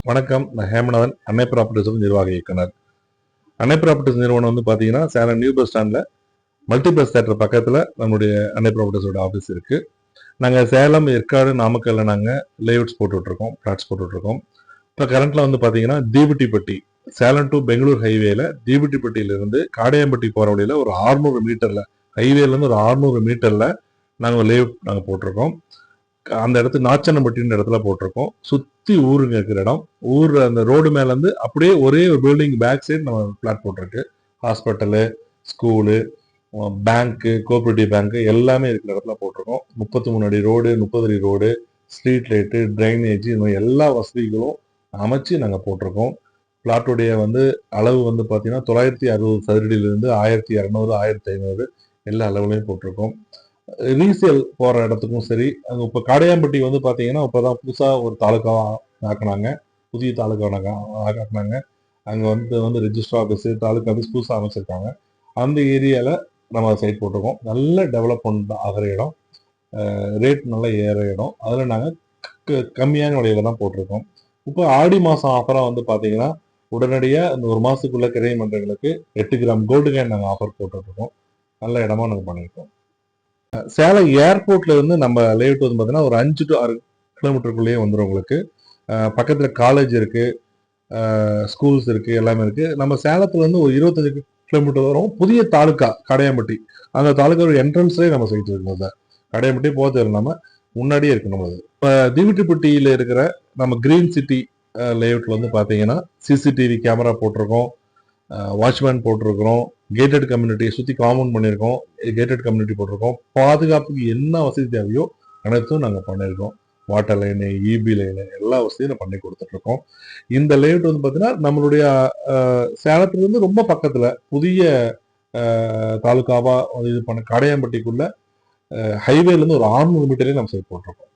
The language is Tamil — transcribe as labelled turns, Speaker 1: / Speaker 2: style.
Speaker 1: வணக்கம். நான் ஹேமநாதன், அன்னை ப்ராப்பர்ட்டிஸ் நிர்வாக இயக்குனர். அன்னை ப்ராப்பர்ட்டிஸ் நிறுவனம் வந்து பார்த்தீங்கன்னா, சேலம் நியூ பஸ் ஸ்டாண்ட்ல மல்டிபிளக்ஸ் தியேட்டர் பக்கத்துல நம்மளுடைய அன்னை ப்ராப்பர்ட்டிஸோட ஆஃபீஸ் இருக்கு. நாங்க சேலம், ஏற்காடு, நாமக்கல்ல நாங்க லேஅவுட்ஸ் போட்டுட்ருக்கோம், பிளாட்ஸ் போட்டுட்ருக்கோம். இப்போ கரண்ட்ல வந்து பார்த்தீங்கன்னா, தீபுட்டிப்பட்டி சேலம் டு பெங்களூர் ஹைவேல தீபுட்டிப்பட்டியிலிருந்து காடையாம்பட்டி போற வழியில ஒரு 600 மீட்டர்ல, ஹைவேலேருந்து ஒரு 600 மீட்டர்ல நாங்க லேஅவுட் போட்டிருக்கோம். அந்த இடத்துல நாச்சனம்பட்டின்ற இடத்துல போட்டிருக்கோம். சுத்தி ஊருங்க இருக்கிற இடம். ஊர் அந்த ரோடு மேல இருந்து அப்படியே ஒரே ஒரு பில்டிங் பேக் சைடு நம்ம பிளாட் போட்டிருக்கு. ஹாஸ்பிட்டலு, ஸ்கூலு, பேங்க்கு, கோஆபரேட்டிவ் பேங்க் எல்லாமே இருக்கிற இடத்துல போட்டிருக்கோம். 33 அடி ரோடு, 30 அடி ரோடு, ஸ்ட்ரீட் லைட்டு, டிரைனேஜ் இந்த மாதிரி எல்லா வசதிகளும் அமைச்சு நாங்கள் போட்டிருக்கோம். பிளாட்டுடைய அளவு பார்த்தீங்கன்னா 960 சதுரடியிலிருந்து 1200, 1500 எல்லா அளவுலையும் போட்டிருக்கோம். ரீசேல் போற இடத்துக்கும் சரி, அங்க இப்ப காடையாம்பட்டி பாத்தீங்கன்னா இப்பதான் புதுசா ஒரு தாலுகாவா ஆக்குனாங்க. புதிய தாலுகா ஆக்குனாங்க. அங்க ரெஜிஸ்டர் ஆபீஸ், தாலுகா ஆபீஸ் புதுசா அமைச்சிருக்காங்க. அந்த ஏரியால நம்ம சைட் போட்டிருக்கோம். நல்ல டெவலப்மெண்ட் ஆகிற இடம், ரேட் நல்லா ஏற இடம். அதுல நாங்க கம்மியான விலையில தான் போட்டிருக்கோம். இப்போ ஆடி மாசம் ஆஃபரா பாத்தீங்கன்னா உடனடியா இந்த ஒரு மாசத்துக்குள்ள கிரை மன்றங்களுக்கு 8 கிராம் கோல்டு காயின் நாங்க ஆஃபர் போட்டுட்டு இருக்கோம். நல்ல இடமா நாங்க பண்ணியிருக்கோம். சேலம் ஏர்போர்ட்ல இருந்து நம்ம லேஅவுட் பார்த்தீங்கன்னா ஒரு 5 டு 6 கிலோமீட்டருக்குள்ளேயே வந்துடும் உங்களுக்கு. பக்கத்துல காலேஜ் இருக்கு, ஸ்கூல்ஸ் இருக்கு, எல்லாமே இருக்கு. நம்ம சேலத்துல இருந்து ஒரு 25 கிலோமீட்டர் வரும். புதிய தாலுக்கா காடையாம்பட்டி, அந்த தாலுக்கா என்ட்ரன்ஸ்லேயே நம்ம சைட் இருக்கணும் சார். காடையாம்பட்டி போகிறது இல்லாம முன்னாடியே இருக்கு நம்மளது. இப்போ தீவிட்டிப்பட்டியில இருக்கிற நம்ம கிரீன் சிட்டி லேஅவுட்ல பார்த்தீங்கன்னா சிசிடிவி கேமரா போட்டிருக்கோம், வாட்ச்மேன் போட்டிருக்கிறோம், கேட்டட் கம்யூனிட்டியை சுற்றி காம்பவுண்ட் பண்ணியிருக்கோம், கேட்டட் கம்யூனிட்டி போட்டிருக்கோம். பாதுகாப்புக்கு என்ன வசதி தேவையோ அனைத்தும் நாங்கள் பண்ணியிருக்கோம். வாட்டர் லைனு, இபி லைனு எல்லா வசதியும் பண்ணி கொடுத்துட்ருக்கோம். இந்த லேஅவுட் பார்த்தீங்கன்னா நம்மளுடைய சேலத்துலேருந்து ரொம்ப பக்கத்தில் புதிய தாலுக்காவாக இது பண்ண காடையாம்பட்டிக்குள்ள ஹைவேலேருந்து ஒரு 600 மீட்டரே நம்ம சைட் போட்டிருக்கோம்.